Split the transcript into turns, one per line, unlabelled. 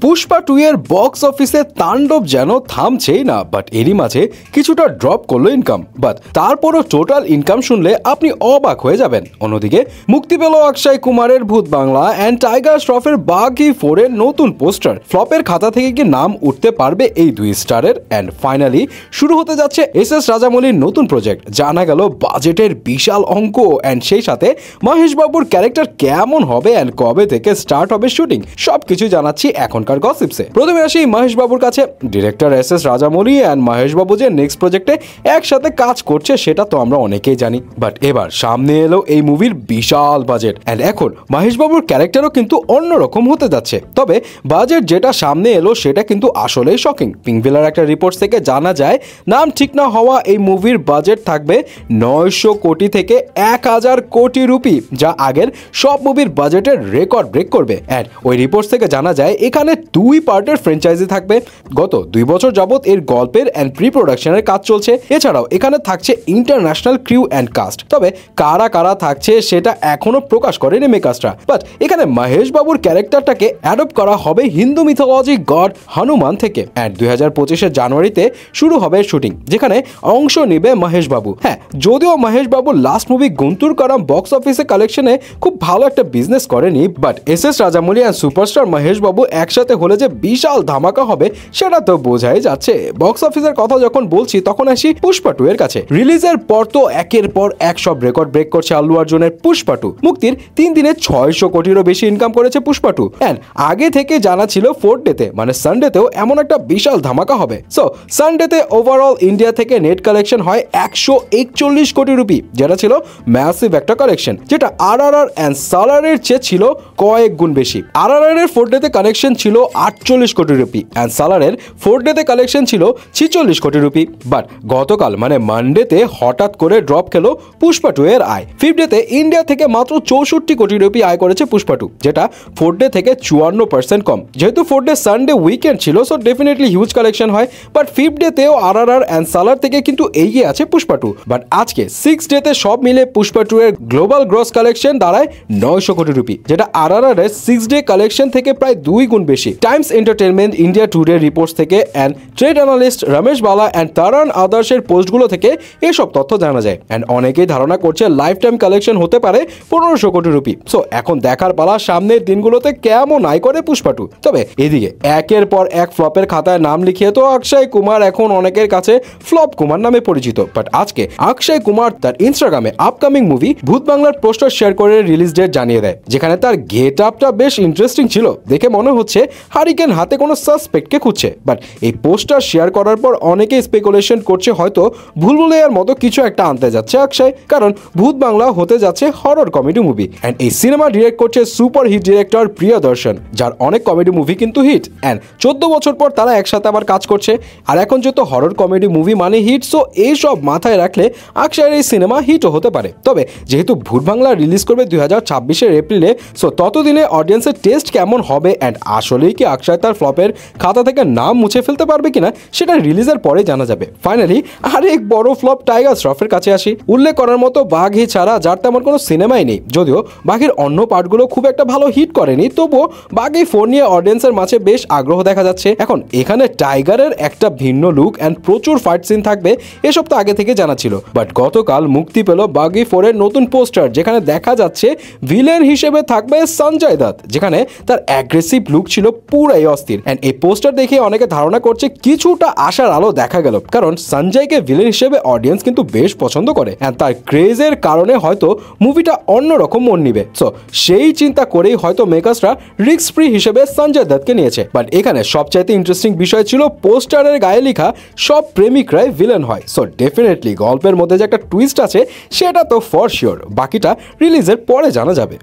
পুষ্পা 2 এর বক্স অফিসে তাণ্ডব যেন থামছেই না, বাট এরই মাঝে কিছুটা ড্রপ করলো ইনকাম। বাট তারপরও টোটাল ইনকাম শুনলে আপনি অবাক হয়ে যাবেন। অন্যদিকে মুক্তি পেল অক্ষয় কুমারের ভূত বাংলা অ্যান্ড টাইগার শ্রফের বাঘি 4 এর নতুন পোস্টার। ফ্লপের খাতা থেকে কি নাম উঠতে পারবে এই দুই স্টারের? অ্যান্ড ফাইনালি শুরু হতে যাচ্ছে এস রাজামৌলির নতুন প্রজেক্ট। জানা গেল বাজেটের বিশাল অঙ্ক অ্যান্ড সেই সাথে মহেশ বাবুর ক্যারেক্টার কেমন হবে অ্যান্ড কবে থেকে স্টার্ট হবে শুটিং, সবকিছু জানাচ্ছি এখনকার গসিপসে। প্রথমে আসি মহেশ বাবুর কাছে। Director S Rajamouli and Mahesh বাবু যে নেক্সট প্রজেক্টে একসাথে কাজ করছে সেটা তো আমরা অনেকেই জানি, বাট এবার সামনে এলো এই মুভির বিশাল বাজেট অ্যান্ড এখন মহেশ বাবুর ক্যারেক্টারও কিন্তু অন্যরকম হতে যাচ্ছে। তবে বাজেট যেটা সামনে এলো সেটা কিন্তু আসলেই শকিং। পিঙ্কভিলার একটা রিপোর্ট থেকে জানা যায় নাম ঠিক না হওয়া এই মুভির বাজেট থাকবে 900 কোটি থেকে 1000 কোটি রুপি, যা আগের সব মুভির বাজেটের রেকর্ড ব্রেক করবে। অ্যান্ড ওই রিপোর্ট থেকে জানা যায় এখানে 2 পার্টের ফ্র্যাঞ্চাইজি থাকবে। গত 2 বছর যাবত এর গল্পের অ্যান্ড প্রি প্রোডাকশনের কাজ চলছে। এছাড়াও এখানে থাকছে ইন্টারন্যাশনাল ক্রিউ অ্যান্ড কাস্ট। তবে কারা কারা থাকছে সেটা এখনো প্রকাশ করেনি মেকার্সরা। বাট এখানে মহেশ বাবুর ক্যারেক্টারটাকে অ্যাডপ্ট করা হবে হিন্দু মিথোলজি গড হনুমান থেকে। অ্যান্ড 2025 জানুয়ারিতে শুরু হবে শুটিং, যেখানে অংশ নেবে মহেশ বাবু। হ্যাঁ, যদিও মহেশ বাবু লাস্ট মুভি গুন্তুর কারাম বক্স অফিসে কালেকশনে খুব ভালো একটা বিজনেস করেনি, but S Rajamouli and superstar Mahesh বাবু একসাথে হলে যে বিশাল ধামাকা হবে সেটা তো বোঝাই যাচ্ছে। বক্স অফিসের কথা যখন বলছি তখন আসি পুষ্পা 2 এর কাছে। রিলিজের পর তো একের পর এক সব রেকর্ড ব্রেক করছে আল্লু অর্জুনের পুষ্পা 2। মুক্তির 3 দিনে 600 কোটিরও বেশি ইনকাম করেছে পুষ্পা 2। অ্যান্ড আগে থেকে জানা ছিল 4th ডেতে মানে সানডেতেও এমন একটা বিশাল ধামাকা হবে। সো সানডেতে ওভারঅল ইন্ডিয়া থেকে নেট কালেকশন হয় 141 কোটি রুপি, যেটা ছিল ম্যাসিভ একটা কালেকশন, যেটা আরআরআর অ্যান্ড সালারের চেয়ে ছিল কয়েক গুণ বেশি। আরআরআর এর 4th ডেতে কালেকশন ছিল 48 কোটি রুপি অ্যান্ড সালারের 4th ডেতে কালেকশন ছিল 46 কোটি রুপি। বাট গতকাল মানে মানডেতে হঠাৎ করে ড্রপ খেলো পুষ্পা 2 এর আয়। 5th ডেতে ইন্ডিয়া থেকে মাত্র 64 কোটি রুপি আয় করেছে পুষ্পা 2, যেটা 4th ডে থেকে 54% কম। যেহেতু 4th ডে সানডে উইকেন্ড ছিল সো ডেফিনেটলি হিউজ কালেকশন হয়। বাট 5th ডেতেও আরআরআর অ্যান্ড সালার থেকে কিন্তু এগিয়ে আছে পুষ্পা 2। বাট আজকে 6th ডেতে সব মিলে পুষ্পা 2 এর গ্লোবাল গ্রস কালেকশন দাঁড়ায় 900 কোটি রুপি, যেটা আরআরআর এর 6th ডে কালেকশন থেকে প্রায় 2 গুণ বেশি। Times entertainment India today reports থেকে and trade analyst Ramesh Bala and তারান আদার্সের পোস্টগুলো থেকে এসব তথ্য জানা যায়। অ্যান্ড অনেকেই ধারণা করছে লাইফ টাইম কালেকশন হতে পারে 1500 কোটি রুপি। সো এখন দেখার পালা সামনের দিনগুলোতে কেমন আয় করে পুষ্পা 2। তবে এদিকে একের পর এক ফ্লপের খাতায় নাম লিখিয়ে তো অক্ষয় কুমার এখন অনেকের কাছে ফ্লপ কুমার নামে পরিচিত। বাট আজকে অক্ষয় কুমার তার ইনস্টাগ্রামে আপকামিং মুভি ভূত বাংলার পোস্টার শেয়ার করে রিলিজ ডেট জানিয়ে দেয়, যেখানে তার গেট আপটা বেশ ইন্টারেস্টিং ছিল। দেখে মনে হচ্ছে হারিকেন হাতে কোনো সাসপেক্টকে খুঁজছে। বাট এই পোস্টার শেয়ার করার পর অনেকেই স্পেকুলেশন করছে হয়তো ভুলভুলাইয়ার মতো কিছু একটা আনতে যাচ্ছে অক্ষয়, কারণ ভূত বাংলা হতে যাচ্ছে হরর কমেডি মুভি। অ্যান্ড এই সিনেমা ডিরেক্ট করছে সুপার হিট ডিরেক্টর প্রিয়দর্শন, যার অনেক কমেডি মুভি কিন্তু হিট। অ্যান্ড 14 বছর পর তারা একসাথে আবার কাজ করছে। আর এখন যেহেতু হরর কমেডি মুভি মানে হিট, সো এইসব মাথায় রাখলে অক্ষয়ের এই সিনেমা হিটও হতে পারে। তবে যেহেতু ভূত বাংলা রিলিজ করবে 2026 এপ্রিলে, সো ততদিনে অডিয়েন্সের টেস্ট কেমন হবে অ্যান্ড আসলেই কি অক্ষয় তার ফ্লপের খাতা থেকে নাম মুছে ফেলতে পারবে কিনা সেটা রিলিজের পরে জানা যাবে। ফাইনালি আরেক বড় ফ্লপ টাইগার শ্রফের কাছে আসি। উল্লেখ করার মতো বাঘি ছাড়া যার তেমন কোনো সিনেমাই নেই। যদিও বাঘির অন্য পার্টগুলো খুব একটা ভালো হিট করেনি, তবুও বাঘি 4 নিয়ে অডিয়েন্সের মাঝে বেশ আগ্রহ দেখা যাচ্ছে। এখন এখানে টাইগারের একটা ভিন্ন লুক অ্যান্ড প্রচুর ফাইট সিন থাকবে, এসব তো আগে থেকে জানা ছিল। বাট গতকাল মুক্তি পেল বাঘি 4 এর নতুন পোস্টার, যেখানে দেখা যাচ্ছে ভিলেন হিসেবে থাকবে সঞ্জয় দত্ত, যেখানে তার অ্যাগ্রেসিভ লুক ছিল পুরাই অস্থির। অ্যান্ড এই পোস্টার দেখে অনেকে ধারণা করছে কিছুটা আশার আলো দেখা গেল, কারণ সঞ্জয়কে ভিলেন হিসেবে অডিয়েন্স কিন্তু বেশ পছন্দ করে অ্যান্ড তার ক্রেজের কারণে হয়তো মুভিটা অন্যরকম মন নিবে। সো সেই চিন্তা করেই হয়তো মেকার্সরা রিস্ক ফ্রি হিসেবে সঞ্জয় দত্তকে নিয়েছে। বাট এখানে সবচাইতে ইন্টারেস্টিং বিষয় ছিল পোস্টারের গায়ে লেখা সব প্রেমিকরাই ভিলেন হয়। সো ডেফিনেটলি গল্পের মধ্যে যে একটা টুইস্ট আছে সেটা তো ফর শিওর, বাকিটা রিলিজের পরে জানা যাবে।